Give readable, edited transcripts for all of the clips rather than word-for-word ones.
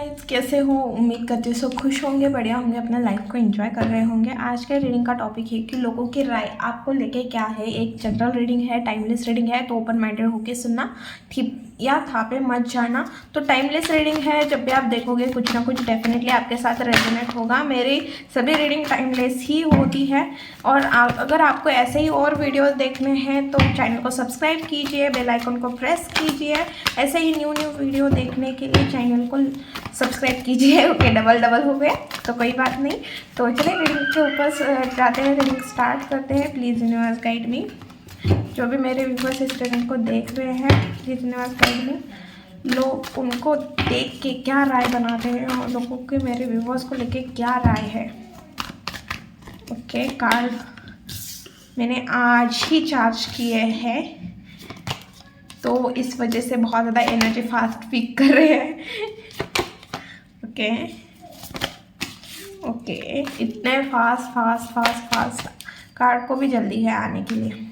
Guys, कैसे हो? उम्मीद करती हूँ सब खुश होंगे, बढ़िया होंगे, अपना लाइफ को एंजॉय कर रहे होंगे। आज के रीडिंग का टॉपिक है कि लोगों की राय आपको लेके क्या है। एक जनरल रीडिंग है, टाइमलेस रीडिंग है, तो ओपन माइंडेड होके सुनना, थी या था पे मत जाना। तो टाइमलेस रीडिंग है, जब भी आप देखोगे कुछ ना कुछ डेफिनेटली आपके साथ रेजोनेट होगा। मेरी सभी रीडिंग टाइमलेस ही होती है। और अगर आपको ऐसे ही और वीडियोस देखने हैं तो चैनल को सब्सक्राइब कीजिए, बेल आइकन को प्रेस कीजिए। ऐसे ही न्यू वीडियो देखने के लिए चैनल को सब्सक्राइब कीजिए। ओके, डबल हो गए तो कोई बात नहीं। तो चलिए रीडिंग के ऊपर जाते हैं, रीडिंग स्टार्ट करते हैं। Please universe guide me. जो भी मेरे व्यूवर्स इस रीडिंग को देख रहे हैं, प्लीज़ यूनिवर्स गाइड मी। लोग उनको देख के क्या राय बनाते हैं और लोगों के मेरे व्यूवर्स को लेके क्या राय है। ओके, कार्ड मैंने आज ही चार्ज किए हैं तो इस वजह से बहुत ज़्यादा एनर्जी फास्ट पीक कर रहे हैं। ओके, इतने फास्ट कार्ड को भी जल्दी है आने के लिए।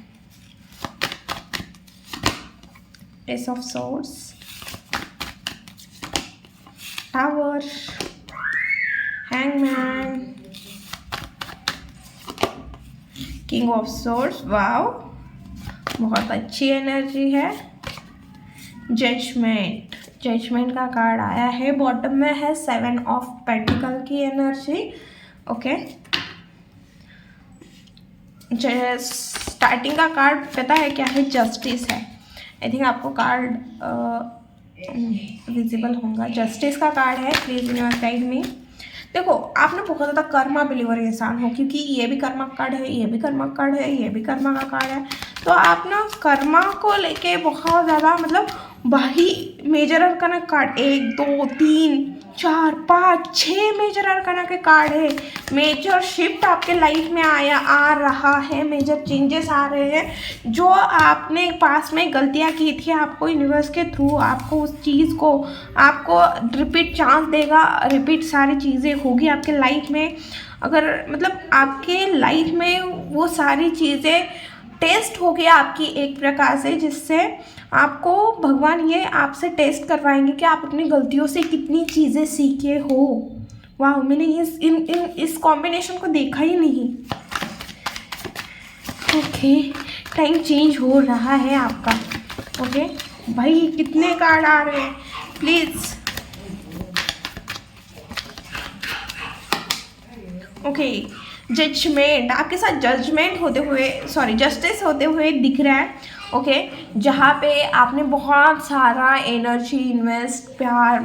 S of swords, tower, hangman, king of swords. Wow, बहुत अच्छी एनर्जी है। जजमेंट का कार्ड आया है। बॉटम में है 7 ऑफ पेंटिकल की एनर्जी। ओके, स्टार्टिंग का कार्ड पता है क्या है? जस्टिस है। आई थिंक आपको कार्ड विजिबल होगा। जस्टिस का कार्ड है। Please universe guide me. देखो, आप ना बहुत ज़्यादा कर्मा बिलीवर इंसान हो, क्योंकि ये भी कर्मा कार्ड है, ये भी कर्मा कार्ड है, ये भी कर्मा का कार्ड है। तो आप ना कर्मा को लेके बहुत ज़्यादा भाई major arcana card 1 2 3 4 5 6 major arcana के कार्ड है। मेजर शिफ्ट आपके लाइफ में आ रहा है, मेजर चेंजेस आ रहे हैं। जो आपने पास में गलतियां की थी, आपको यूनिवर्स के थ्रू आपको उस चीज़ को आपको रिपीट चांस देगा। रिपीट सारी चीज़ें होगी आपके लाइफ में। अगर आपके लाइफ में वो सारी चीज़ें टेस्ट हो गया आपकी एक प्रकार से, जिससे आपको भगवान ये आपसे टेस्ट करवाएंगे कि आप अपनी गलतियों से कितनी चीज़ें सीखे हो। वाह, मैंने इस कॉम्बिनेशन को देखा ही नहीं। ओके, टाइम चेंज हो रहा है आपका। ओके भाई, कितने कार्ड आ रहे हैं प्लीज़। ओके, जजमेंट आपके साथ जजमेंट होते हुए, जस्टिस होते हुए दिख रहा है। ओके, जहाँ पे आपने बहुत सारा एनर्जी इन्वेस्ट, प्यार,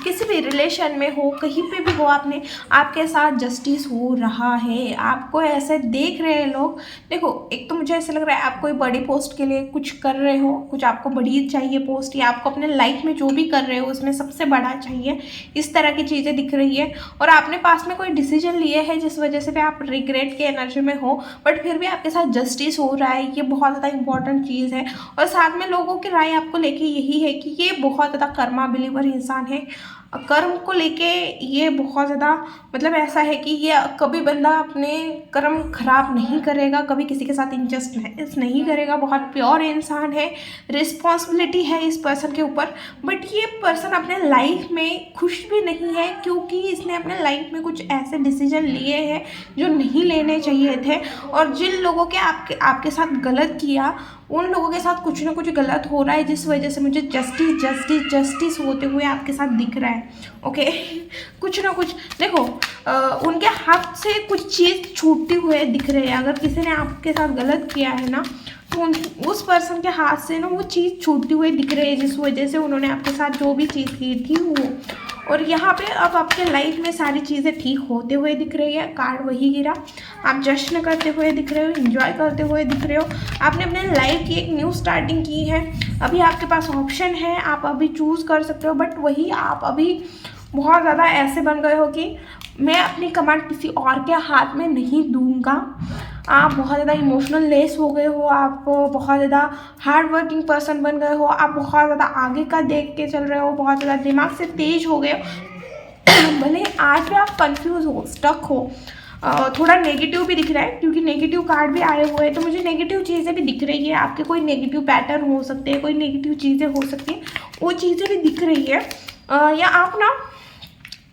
किसी भी रिलेशन में हो, कहीं पे भी हो, आपके साथ जस्टिस हो रहा है। आपको ऐसे देख रहे हैं लोग। देखो, एक तो मुझे ऐसा लग रहा है आप कोई बड़ी पोस्ट के लिए कुछ कर रहे हो, कुछ आपको बड़ी चाहिए पोस्ट, या आपको अपने लाइफ में जो भी कर रहे हो उसमें सबसे बड़ा चाहिए। इस तरह की चीज़ें दिख रही है। और आपने पास में कोई डिसीजन लिए है जिस वजह से भी आप रिग्रेट के एनर्जी में हो, बट फिर भी आपके साथ जस्टिस हो रहा है। ये बहुत ज़्यादा इंपॉर्टेंट चीज़ है। और साथ में लोगों की राय आपको लेके यही है कि ये बहुत ज़्यादा कर्मा बिलीवर इंसान है। कर्म को लेके ये बहुत ज़्यादा ऐसा है कि ये कभी बंदा अपने कर्म खराब नहीं करेगा, कभी किसी के साथ इनजस्टिस नहीं करेगा। बहुत प्योर इंसान है। रिस्पॉन्सिबिलिटी है इस पर्सन के ऊपर, बट ये पर्सन अपने लाइफ में खुश भी नहीं है, क्योंकि इसने अपने लाइफ में कुछ ऐसे डिसीजन लिए हैं जो नहीं लेने चाहिए थे। और जिन लोगों के आपके साथ गलत किया, उन लोगों के साथ कुछ ना कुछ गलत हो रहा है, जिस वजह से मुझे जस्टिस होते हुए आपके साथ दिख रहा है। ओके, कुछ ना कुछ देखो, उनके हाथ से कुछ चीज़ छूटती हुए दिख रही है। अगर किसी ने आपके साथ गलत किया है ना, तो उस पर्सन के हाथ से ना वो चीज़ छूटती हुई दिख रही है, जिस वजह से उन्होंने आपके साथ जो भी चीज़ की थी वो। और यहाँ पे अब आपके लाइफ में सारी चीज़ें ठीक होते हुए दिख रही है। कार्ड वही गिरा। आप जश्न करते हुए दिख रहे हो, एंजॉय करते हुए दिख रहे हो। आपने अपने लाइफ की एक न्यू स्टार्टिंग की है। अभी आपके पास ऑप्शन है, आप अभी चूज़ कर सकते हो, बट वही आप अभी बहुत ज़्यादा ऐसे बन गए हो कि मैं अपनी कमांड किसी और के हाथ में नहीं दूंगा। आप बहुत ज़्यादा इमोशनल लेस हो गए हो, आप बहुत ज़्यादा हार्ड वर्किंग पर्सन बन गए हो, आप बहुत ज़्यादा आगे का देख के चल रहे हो, बहुत ज़्यादा दिमाग से तेज हो गए हो। भले आज भी आप कंफ्यूज हो, स्टक हो, थोड़ा नेगेटिव भी दिख रहा है, क्योंकि नेगेटिव कार्ड भी आए हुए हैं। तो मुझे नेगेटिव चीज़ें भी दिख रही है। आपके कोई नेगेटिव पैटर्न हो सकते हैं, कोई नेगेटिव चीज़ें हो सकती हैं, वो चीज़ें भी दिख रही है। या आप ना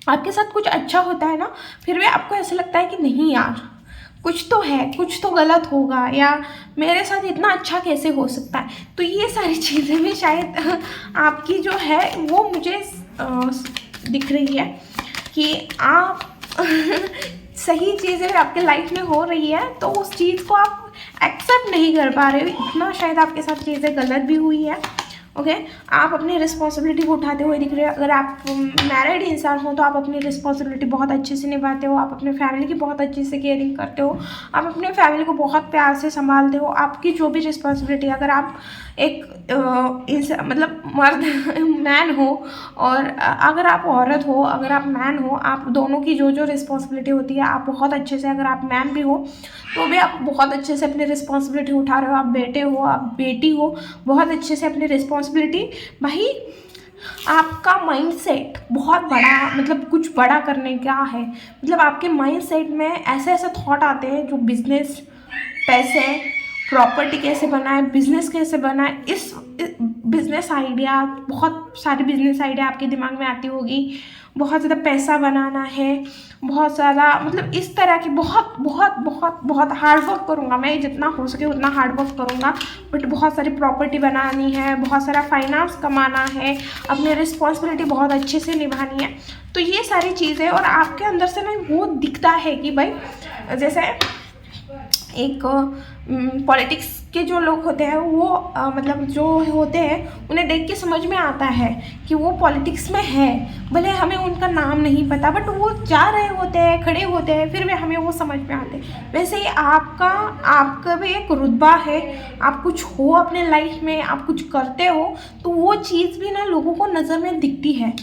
आपके साथ कुछ अच्छा होता है ना, फिर भी आपको ऐसा लगता है कि नहीं यार, कुछ तो है, कुछ तो गलत होगा, या मेरे साथ इतना अच्छा कैसे हो सकता है। तो ये सारी चीज़ें भी शायद आपकी जो है वो मुझे दिख रही है कि आप सही चीज़ें आपके लाइफ में हो रही है तो उस चीज़ को आप एक्सेप्ट नहीं कर पा रहे हो, इतना शायद आपके साथ चीज़ें गलत भी हुई है। ओके आप अपनी रिस्पॉन्सिबिलिटी को उठाते हुए दिख रहे हो। अगर आप मैरिड इंसान हो तो आप अपनी रिस्पॉन्सिबिलिटी बहुत अच्छे से निभाते हो, आप अपने फैमिली की बहुत अच्छे से केयरिंग करते हो, आप अपने फैमिली को बहुत प्यार से संभालते हो। आपकी जो भी रिस्पॉन्सिबिलिटी, अगर आप एक मतलब मर्द मैन हो और अगर आप औरत हो, अगर आप मैन हो, आप दोनों की जो जो रिस्पॉन्सिबिलिटी होती है आप बहुत अच्छे से, अगर आप मैन भी हो तो भी आप बहुत अच्छे से अपनी रिस्पॉन्सिबिलिटी उठा रहे हो। आप बेटे हो, आप बेटी हो, बहुत अच्छे से अपनी रिस्पॉन्सिबिलिटी। भाई आपका माइंडसेट बहुत बड़ा, मतलब कुछ बड़ा करने का है, मतलब आपके माइंडसेट में ऐसे ऐसे थॉट आते हैं जो बिजनेस, पैसे, प्रॉपर्टी कैसे बनाए, बिजनेस कैसे बनाए, इस बिजनेस आइडिया, बहुत सारी बिजनेस आइडिया आपके दिमाग में आती होगी। बहुत ज़्यादा पैसा बनाना है, बहुत ज़्यादा, मतलब इस तरह की बहुत बहुत बहुत बहुत हार्ड वर्क करूँगा मैं, जितना हो सके उतना हार्ड वर्क करूँगा, बट बहुत सारी प्रॉपर्टी बनानी है, बहुत सारा फाइनेंस कमाना है, अपनी रिस्पॉन्सिबिलिटी बहुत अच्छे से निभानी है। तो ये सारी चीज़ें, और आपके अंदर से ना वो दिखता है कि भाई जैसे एक पॉलिटिक्स के जो लोग होते हैं वो मतलब जो होते हैं उन्हें देख के समझ में आता है कि वो पॉलिटिक्स में है, भले हमें उनका नाम नहीं पता बट वो जा रहे होते हैं, खड़े होते हैं, फिर भी हमें वो समझ में आते हैं। वैसे ही आपका भी एक रुतबा है, आप कुछ हो अपने लाइफ में, आप कुछ करते हो तो वो चीज़ भी ना लोगों को नज़र में दिखती है।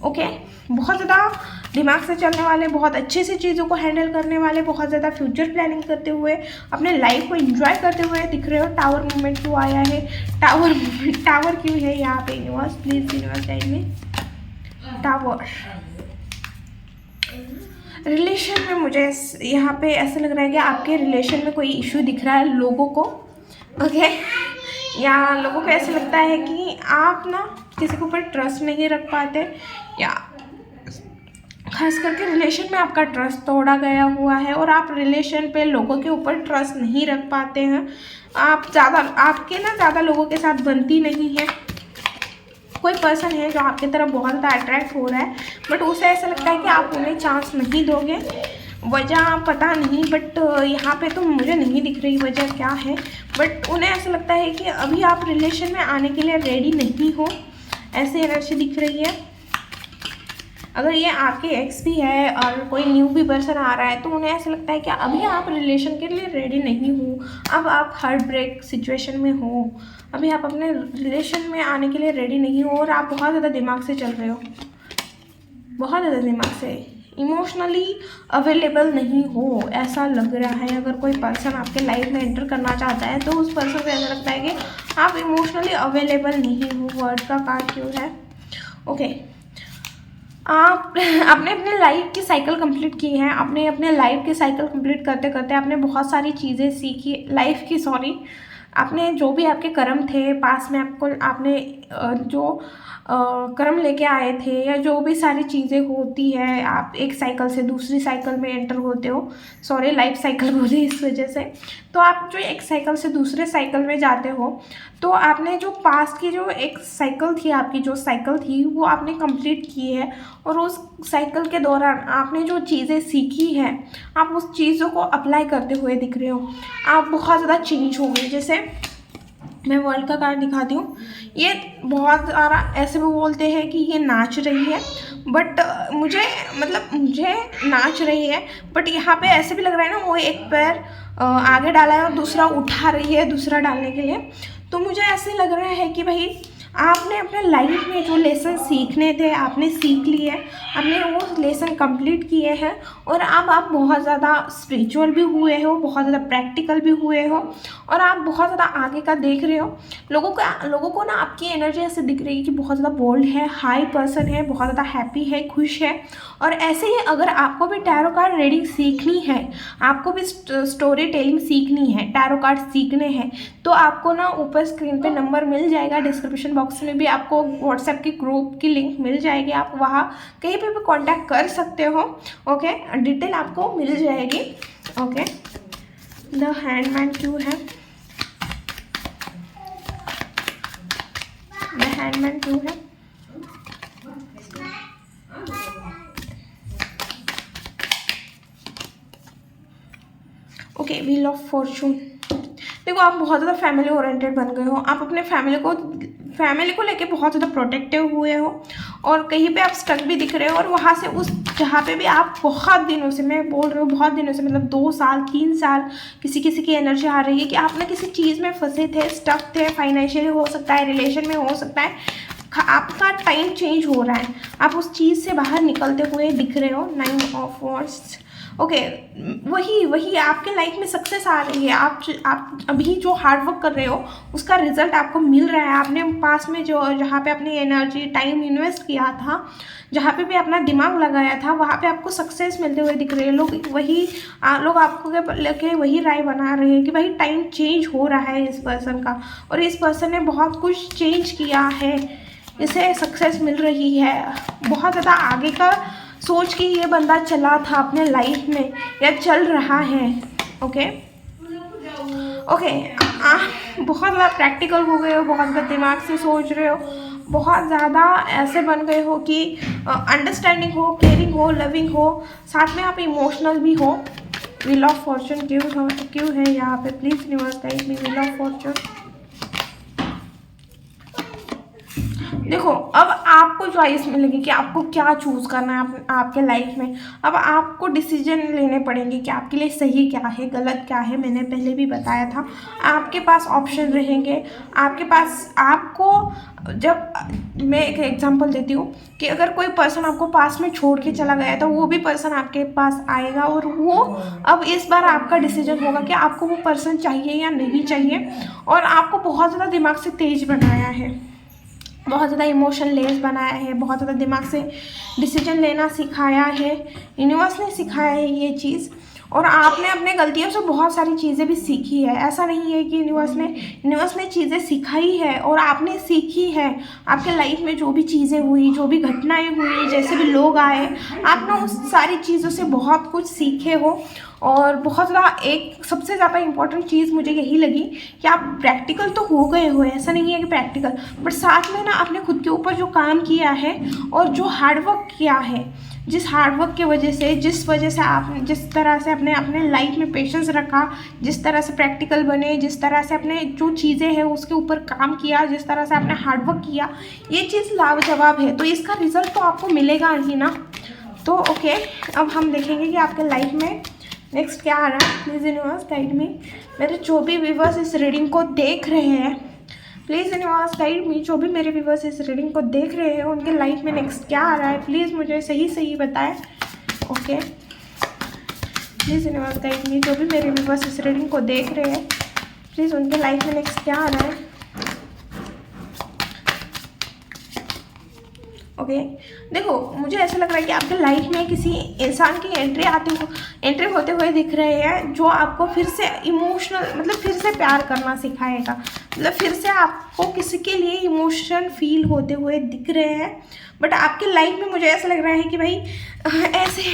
ओके बहुत ज़्यादा दिमाग से चलने वाले, बहुत अच्छे से चीज़ों को हैंडल करने वाले, बहुत ज़्यादा फ्यूचर प्लानिंग करते हुए, अपने लाइफ को एंजॉय करते हुए दिख रहे हो। टावर मूवमेंट क्यों आया है, टावर क्यों है यहाँ पे, यूनिवर्स प्लीज यूनिवर्स गाइड में। टावर रिलेशन में मुझे यहाँ पे ऐसा लग रहा है कि आपके रिलेशन में कोई इशू दिख रहा है लोगों को। ओके या लोगों को ऐसा लगता है कि आप ना किसी के ऊपर ट्रस्ट नहीं रख पाते, या खास करके रिलेशन में आपका ट्रस्ट तोड़ा गया हुआ है और आप रिलेशन पे लोगों के ऊपर ट्रस्ट नहीं रख पाते हैं। आपके ना ज़्यादा लोगों के साथ बनती नहीं है। कोई पर्सन है जो आपकी तरफ बहुत ज़्यादा अट्रैक्ट हो रहा है बट उसे ऐसा लगता है कि आप उन्हें चांस नहीं दोगे, वजह पता नहीं, बट यहाँ पे तो मुझे नहीं दिख रही वजह क्या है, बट उन्हें ऐसा लगता है कि अभी आप रिलेशन में आने के लिए रेडी नहीं हो, ऐसी एनर्जी दिख रही है। अगर ये आपके एक्स भी है और कोई न्यू भी पर्सन आ रहा है तो उन्हें ऐसा लगता है कि अभी आप रिलेशन के लिए रेडी नहीं हो, अब आप हार्ट ब्रेक सिचुएशन में हो, अभी आप अपने रिलेशन में आने के लिए रेडी नहीं हो और आप बहुत ज़्यादा दिमाग से चल रहे हो, बहुत ज़्यादा दिमाग से, इमोशनली अवेलेबल नहीं हो ऐसा लग रहा है। अगर कोई पर्सन आपके लाइफ में एंटर करना चाहता है तो उस पर्सन को ऐसा लगता है कि आप इमोशनली अवेलेबल नहीं हो। वर्ड का कार्ड क्यों है? ओके आप आपने अपने लाइफ की साइकिल कंप्लीट की है, आपने अपने लाइफ की साइकिल कंप्लीट करते करते आपने बहुत सारी चीज़ें सीखी लाइफ की, आपने जो भी आपके कर्म थे पास में, आपने जो कर्म लेके आए थे या जो भी सारी चीज़ें होती है, आप एक साइकिल से दूसरी साइकिल में एंटर होते हो, लाइफ साइकिल बोली इस वजह से। तो आप जो एक साइकिल से दूसरे साइकिल में जाते हो तो आपने जो पास्ट की जो एक साइकिल थी, आपकी जो साइकिल थी वो आपने कंप्लीट की है और उस साइकिल के दौरान आपने जो चीज़ें सीखी है आप उस चीज़ों को अप्लाई करते हुए दिख रहे हो। आप बहुत ज़्यादा चेंज हो गए। जैसे मैं वर्ल्ड का कार्ड दिखाती हूँ, ये बहुत सारा ऐसे भी बोलते हैं कि ये नाच रही है, बट मुझे नाच रही है, बट यहाँ पे ऐसे भी लग रहा है ना वो एक पैर आगे डाला है और दूसरा उठा रही है दूसरा डालने के लिए। तो मुझे ऐसे लग रहा है कि भाई आपने अपने लाइफ में जो लेसन सीखने थे आपने सीख लिए, आपने वो लेसन कंप्लीट किए हैं और अब आप बहुत ज़्यादा स्पिरिचुअल भी हुए हो, बहुत ज़्यादा प्रैक्टिकल भी हुए हो और आप बहुत ज़्यादा आगे का देख रहे हो। लोगों को ना आपकी एनर्जी ऐसे दिख रही है कि बहुत ज़्यादा बोल्ड है, हाई पर्सन है, बहुत ज़्यादा हैप्पी है, खुश है। और ऐसे ही अगर आपको भी टैरो कार्ड रीडिंग सीखनी है, आपको भी स्टोरी टेलिंग सीखनी है, टैरो कार्ड सीखने हैं, तो आपको ना ऊपर स्क्रीन पे नंबर मिल जाएगा, डिस्क्रिप्शन बॉक्स बॉक्स में भी आपको व्हाट्सएप की ग्रुप की लिंक मिल जाएगी, आप वहाँ कहीं पे भी कांटेक्ट कर सकते हो। ओके, डिटेल आपको मिल जाएगी। ओके, द हैंडमैन क्यों है, द हैंडमैन क्यों है। Okay, wheel of Fortune. देखो, आप बहुत ज़्यादा फैमिली ओरिएंटेड बन गए हो, आप अपने फैमिली को लेके बहुत ज़्यादा प्रोटेक्टिव हुए हो, और कहीं पे आप स्टक भी दिख रहे हो, और वहाँ से उस जहाँ पे भी आप बहुत दिनों से, मैं बोल रही हूँ बहुत दिनों से, मतलब 2 साल 3 साल किसी किसी की एनर्जी आ रही है कि आप ना किसी चीज़ में फंसे थे, स्टक थे, फाइनेंशियली हो सकता है, रिलेशन में हो सकता है, आपका टाइम चेंज हो रहा है, आप उस चीज़ से बाहर निकलते हुए दिख रहे हो। 9 ऑफ वॉन्ड्स। ओके, वही आपके लाइफ में सक्सेस आ रही है, आप अभी जो हार्ड वर्क कर रहे हो उसका रिजल्ट आपको मिल रहा है। आपने पास में जो जहाँ पे अपनी एनर्जी टाइम इन्वेस्ट किया था, जहाँ पे भी अपना दिमाग लगाया था, वहाँ पे आपको सक्सेस मिलते हुए दिख रहे हैं। लोग लोग आपको लेके वही राय बना रहे हैं कि भाई टाइम चेंज हो रहा है इस पर्सन का, और इस पर्सन ने बहुत कुछ चेंज किया है, इसे सक्सेस मिल रही है, बहुत ज़्यादा आगे का सोच के ये बंदा चला था अपने लाइफ में या चल रहा है। ओके, बहुत ज़्यादा प्रैक्टिकल हो गए हो, बहुत ज़्यादा दिमाग से सोच रहे हो, बहुत ज़्यादा ऐसे बन गए हो कि अंडरस्टैंडिंग हो, केयरिंग हो, लविंग हो, साथ में आप इमोशनल भी हो। व्हील ऑफ फॉर्चून क्यों है यहाँ पे, please universe guide me. Wheel of Fortune, देखो अब आपको चॉइस मिलेगी कि आपको क्या चूज़ करना है आपके लाइफ में। अब आपको डिसीजन लेने पड़ेंगे कि आपके लिए सही क्या है, गलत क्या है। मैंने पहले भी बताया था, आपके पास ऑप्शन रहेंगे, आपके पास आपको, जब मैं एक एग्जांपल देती हूँ कि अगर कोई पर्सन आपको पास में छोड़ के चला गया तो वो भी पर्सन आपके पास आएगा, और वो अब इस बार आपका डिसीजन होगा कि आपको वो पर्सन चाहिए या नहीं चाहिए। और आपको बहुत ज़्यादा दिमाग से तेज बनाया है, बहुत ज़्यादा इमोशन लेस बनाया है, बहुत ज़्यादा दिमाग से डिसीजन लेना सिखाया है, यूनिवर्स ने सिखाया है ये चीज़। और आपने अपने गलतियों से बहुत सारी चीज़ें भी सीखी है। ऐसा नहीं है कि यूनिवर्स ने चीज़ें सिखाई है और आपने सीखी है। आपके लाइफ में जो भी चीज़ें हुई, जो भी घटनाएं हुई, जैसे भी लोग आए, आप ना उस सारी चीज़ों से बहुत कुछ सीखे हो। और बहुत ज़्यादा एक सबसे ज़्यादा इम्पॉर्टेंट चीज़ मुझे यही लगी कि आप प्रैक्टिकल तो हो गए हो, ऐसा नहीं है कि प्रैक्टिकल, बट साथ में ना आपने खुद के ऊपर जो काम किया है और जो हार्डवर्क किया है, जिस हार्डवर्क की वजह से, आप जिस तरह से अपने लाइफ में पेशेंस रखा, जिस तरह से प्रैक्टिकल बने, जिस तरह से अपने जो चीज़ें हैं उसके ऊपर काम किया, जिस तरह से आपने हार्डवर्क किया, ये चीज़ लाजवाब है। तो इसका रिजल्ट तो आपको मिलेगा ही ना। तो ओके, अब हम देखेंगे कि आपके लाइफ में नेक्स्ट क्या आ रहा है। Please universe guide me. मेरे जो भी व्यूवर्स इस रीडिंग को देख रहे हैं, प्लीज़ यूनिवर्स गाइड मी। जो भी मेरे व्यूवर्स इस रीडिंग को देख रहे हैं, उनके लाइफ में नेक्स्ट क्या आ रहा है, प्लीज़ मुझे सही बताएं। Okay, please universe guide me. जो भी मेरे व्यूवर्स इस रीडिंग को देख रहे हैं, प्लीज़ उनके लाइफ में नेक्स्ट क्या आ रहा है। ओके, देखो मुझे ऐसा लग रहा है कि आपके लाइफ में किसी इंसान की एंट्री होते हुए दिख रहे हैं, जो आपको फिर से इमोशनल, मतलब फिर से प्यार करना सिखाएगा, मतलब फिर से आपको किसी के लिए इमोशन फील होते हुए दिख रहे हैं। बट आपके लाइफ में मुझे ऐसा लग रहा है कि भाई ऐसे,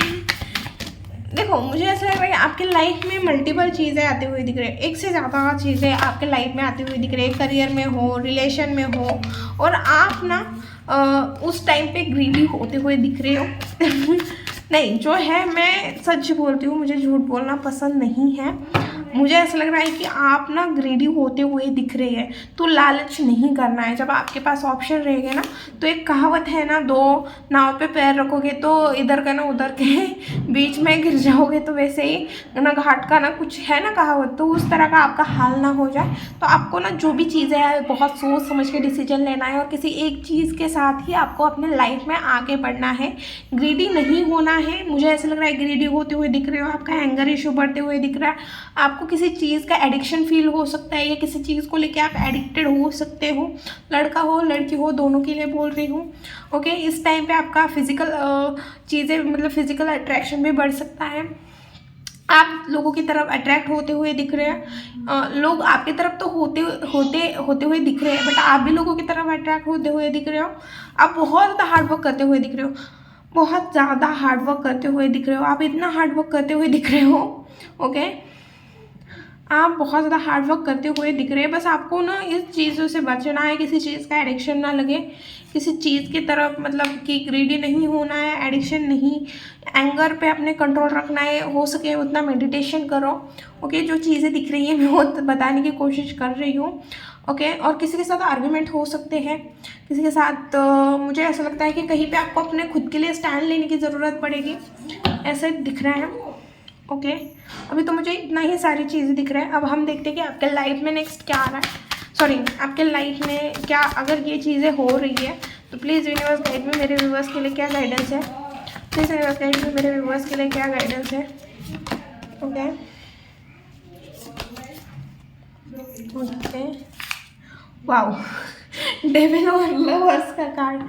देखो मुझे ऐसा लग रहा है कि आपके लाइफ में मल्टीपल चीज़ें आती हुई दिख रही है, एक से ज़्यादा चीज़ें आपके लाइफ में आती हुई दिख रही है, करियर में हो, रिलेशन में हो, और आप ना उस टाइम पे ग्रीडी होते हुए दिख रहे हो। नहीं, जो है, मैं सच बोलती हूँ, मुझे झूठ बोलना पसंद नहीं है। मुझे ऐसा लग रहा है कि आप ना ग्रीडी होते हुए दिख रहे हैं, तो लालच नहीं करना है। जब आपके पास ऑप्शन रहेगा ना, तो एक कहावत है ना, 2 नाव पे पैर रखोगे तो इधर का ना उधर के बीच में गिर जाओगे, तो वैसे ही ना घाट का ना कुछ है ना कहावत, तो उस तरह का आपका हाल ना हो जाए। तो आपको ना जो भी चीज़ें हैं बहुत सोच समझ के डिसीजन लेना है, और किसी एक चीज़ के साथ ही आपको अपने लाइफ में आगे बढ़ना है, ग्रीडी नहीं होना है। मुझे ऐसा लग रहा है ग्रीडी होते हुए दिख रहे हो, आपका एंगर इशू बढ़ते हुए दिख रहा है, आपको किसी चीज़ का एडिक्शन फील हो सकता है, या किसी चीज़ को लेके आप एडिक्टेड हो सकते हो, लड़का हो लड़की हो, दोनों के लिए बोल रही हूँ। ओके, इस टाइम पे आपका फिजिकल चीज़ें, मतलब फिजिकल अट्रैक्शन भी बढ़ सकता है। आप लोगों की तरफ अट्रैक्ट होते हुए दिख रहे हैं। लोग आपकी तरफ तो होते हुए दिख रहे हैं, बट आप भी लोगों की तरफ अट्रैक्ट होते हुए दिख रहे हो। आप बहुत ज़्यादा हार्ड वर्क करते हुए दिख रहे हो, बहुत ज़्यादा हार्ड वर्क करते हुए दिख रहे हो। आप इतना हार्ड वर्क करते हुए दिख रहे हो, ओके। आप बहुत ज़्यादा हार्ड वर्क करते हुए दिख रहे हैं। बस आपको ना इस चीज़ों से बचना है, किसी चीज़ का एडिक्शन ना लगे, किसी चीज़ की तरफ मतलब कि ग्रीडी नहीं होना है, एडिक्शन नहीं, एंगर पे अपने कंट्रोल रखना है। हो सके उतना मेडिटेशन करो, ओके। जो चीज़ें दिख रही हैं मैं वो बताने की कोशिश कर रही हूँ, ओके। और किसी के साथ आर्ग्यूमेंट हो सकते हैं, किसी के साथ मुझे ऐसा लगता है कि कहीं पे आपको अपने खुद के लिए स्टैंड लेने की ज़रूरत पड़ेगी, ऐसे दिख रहा है, ओके। अभी तो मुझे इतना ही सारी चीज़ें दिख रहा है। अब हम देखते हैं कि आपके लाइफ में नेक्स्ट क्या आ रहा है, सॉरी आपके लाइफ में क्या, अगर ये चीज़ें हो रही है तो प्लीज़ यूनिवर्स गाइड में मेरे व्यूवर्स के लिए क्या गाइडेंस है, प्लीज़ यूनिवर्स गाइड में मेरे व्यूवर्स के लिए क्या गाइडेंस है, ओके ओके। वाओ, डेविल और लवर्स का कार्ड।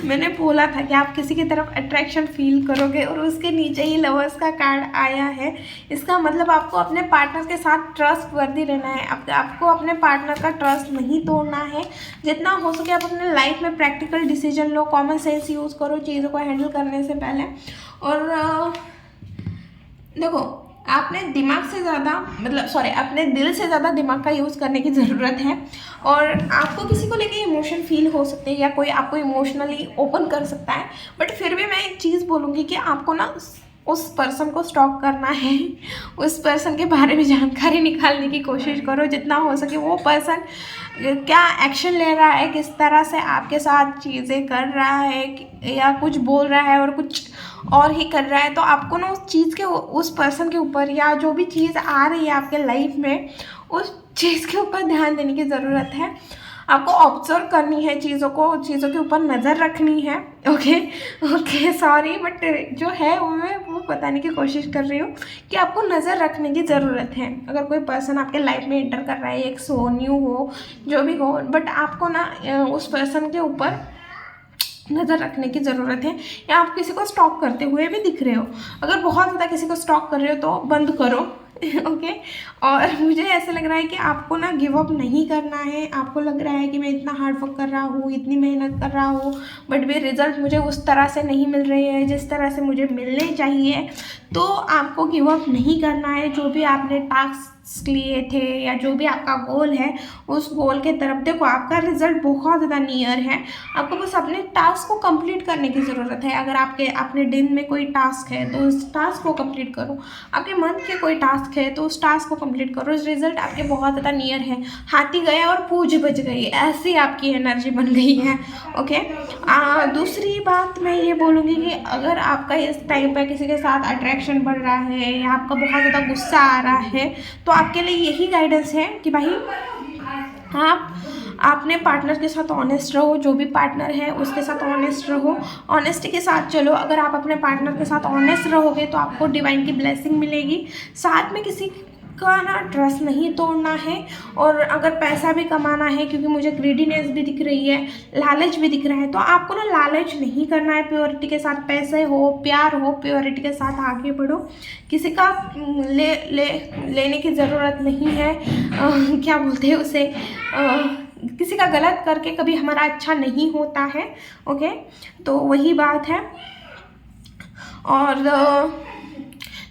मैंने बोला था कि आप किसी की तरफ अट्रैक्शन फील करोगे और उसके नीचे ही लवर्स का कार्ड आया है। इसका मतलब आपको अपने पार्टनर के साथ ट्रस्ट वर्दी रहना है, आपको अपने पार्टनर का ट्रस्ट नहीं तोड़ना है। जितना हो सके आप अपने लाइफ में प्रैक्टिकल डिसीजन लो, कॉमन सेंस यूज़ करो चीज़ों को हैंडल करने से पहले। और देखो, आपने दिमाग से ज़्यादा मतलब सॉरी अपने दिल से ज़्यादा दिमाग का यूज़ करने की ज़रूरत है। और आपको किसी को लेके इमोशन फील हो सकते हैं या कोई आपको इमोशनली ओपन कर सकता है, बट फिर भी मैं एक चीज़ बोलूँगी कि आपको ना उस पर्सन को स्टॉक करना है, उस पर्सन के बारे में जानकारी निकालने की कोशिश करो जितना हो सके। वो पर्सन क्या एक्शन ले रहा है, किस तरह से आपके साथ चीज़ें कर रहा है, या कुछ बोल रहा है और कुछ और ही कर रहा है, तो आपको ना उस चीज़ के उस पर्सन के ऊपर या जो भी चीज़ आ रही है आपके लाइफ में उस चीज़ के ऊपर ध्यान देने की ज़रूरत है। आपको ऑब्जर्व करनी है चीज़ों को, चीज़ों के ऊपर नज़र रखनी है, ओके ओके। सॉरी बट जो है वो मैं वो बताने की कोशिश कर रही हूँ कि आपको नज़र रखने की ज़रूरत है। अगर कोई पर्सन आपके लाइफ में एंटर कर रहा है, एक्स हो, न्यू हो, जो भी हो, बट आपको ना उस पर्सन के ऊपर नज़र रखने की ज़रूरत है। या आप किसी को स्टॉक करते हुए भी दिख रहे हो, अगर बहुत ज़्यादा किसी को स्टॉक कर रहे हो तो बंद करो, ओके। और मुझे ऐसा लग रहा है कि आपको ना गिव अप नहीं करना है। आपको लग रहा है कि मैं इतना हार्ड वर्क कर रहा हूँ, इतनी मेहनत कर रहा हूँ, बट वे रिज़ल्ट मुझे उस तरह से नहीं मिल रहे हैं जिस तरह से मुझे मिलने चाहिए, तो आपको गिव अप नहीं करना है। जो भी आपने टास्क लिए थे या जो भी आपका गोल है उस गोल के तरफ देखो, आपका रिजल्ट बहुत ज़्यादा नियर है। आपको बस अपने टास्क को कंप्लीट करने की ज़रूरत है। अगर आपके अपने दिन में कोई टास्क है तो उस टास्क को कंप्लीट करो, आपके मंथ के कोई टास्क है तो उस टास्क को कंप्लीट करो। उस रिजल्ट आपके बहुत ज़्यादा नियर है। हाथी गया और पूंछ बच गई, ऐसी आपकी एनर्जी बन गई है, ओके। दूसरी बात मैं ये बोलूँगी कि अगर आपका इस टाइम पर किसी के साथ अट्रैक्शन बढ़ रहा है या आपका बहुत ज़्यादा गुस्सा आ रहा है, तो आपके लिए यही गाइडेंस है कि भाई आप अपने पार्टनर के साथ ऑनेस्ट रहो। जो भी पार्टनर है उसके साथ ऑनेस्ट रहो, ऑनेस्टी के साथ चलो। अगर आप अपने पार्टनर के साथ ऑनेस्ट रहोगे तो आपको डिवाइन की ब्लेसिंग मिलेगी। साथ में किसी का ना ट्रस्ट नहीं तोड़ना है। और अगर पैसा भी कमाना है, क्योंकि मुझे ग्रीडीनेस भी दिख रही है, लालच भी दिख रहा है, तो आपको ना लालच नहीं करना है। प्योरिटी के साथ, पैसे हो, प्यार हो, प्योरिटी के साथ आगे बढ़ो। किसी का लेने की ज़रूरत नहीं है। क्या बोलते हैं उसे, किसी का गलत करके कभी हमारा अच्छा नहीं होता है, ओके। तो वही बात है। और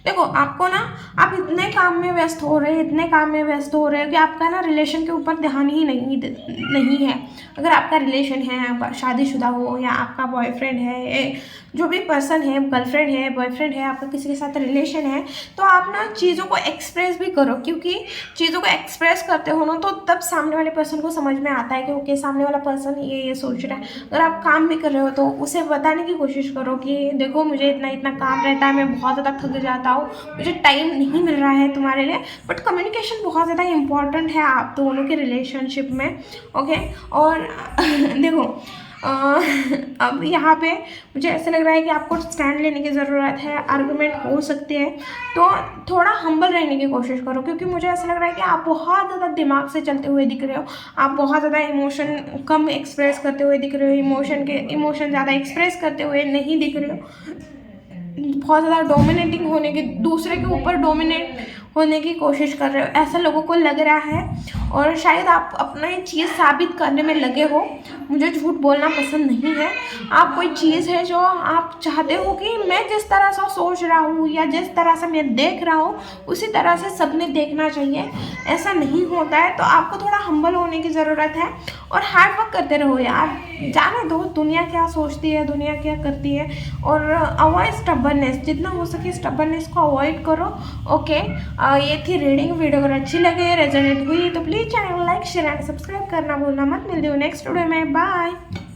देखो, आपको ना आप इतने काम में व्यस्त हो रहे हैं, इतने काम में व्यस्त हो रहे हैं कि आपका ना रिलेशन के ऊपर ध्यान ही नहीं है। अगर आपका रिलेशन है, शादीशुदा हो या आपका बॉयफ्रेंड है, जो भी पर्सन है, गर्लफ्रेंड है, बॉयफ्रेंड है, आपका किसी के साथ रिलेशन है, तो आप ना चीज़ों को एक्सप्रेस भी करो। क्योंकि चीज़ों को एक्सप्रेस करते हो ना तो तब सामने वाले पर्सन को समझ में आता है कि ओके, सामने वाला पर्सन ये सोच रहा है। अगर आप काम भी कर रहे हो तो उसे बताने की कोशिश करो कि देखो, मुझे इतना इतना काम रहता है, मैं बहुत ज़्यादा थक जाता हूँ, मुझे टाइम नहीं मिल रहा है तुम्हारे लिए। बट कम्युनिकेशन बहुत ज़्यादा इम्पॉर्टेंट है आप दोनों के रिलेशनशिप में, ओके। और देखो, अब यहाँ पे मुझे ऐसा लग रहा है कि आपको स्टैंड लेने की ज़रूरत है। आर्गुमेंट हो सकते हैं तो थोड़ा हम्बल रहने की कोशिश करो, क्योंकि मुझे ऐसा लग रहा है कि आप बहुत ज़्यादा दिमाग से चलते हुए दिख रहे हो। आप बहुत ज़्यादा इमोशन कम एक्सप्रेस करते हुए दिख रहे हो, इमोशन ज़्यादा एक्सप्रेस करते हुए नहीं दिख रहे हो। बहुत ज़्यादा डोमिनेटिंग होने की, दूसरे के ऊपर डोमिनेट होने की कोशिश कर रहे हो, ऐसा लोगों को लग रहा है। और शायद आप अपना ये चीज़ साबित करने में लगे हो। मुझे झूठ बोलना पसंद नहीं है। आप कोई चीज़ है जो आप चाहते हो कि मैं जिस तरह से सोच रहा हूँ या जिस तरह से मैं देख रहा हूँ उसी तरह से सबने देखना चाहिए, ऐसा नहीं होता है। तो आपको थोड़ा हम्बल होने की ज़रूरत है और हार्ड वर्क करते रहो यार। जाने दो दुनिया क्या सोचती है, दुनिया क्या करती है। और अवॉइड स्टबर्नेस, जितना हो सके स्टबर्नेस को अवॉइड करो। ओके, ये थी रीडिंग। वीडियो अगर अच्छी लगे, रेजोनेट हुई तो please channel like share and subscribe करना भूलना मत। मिलती हूँ नेक्स्ट वीडियो में। बाय।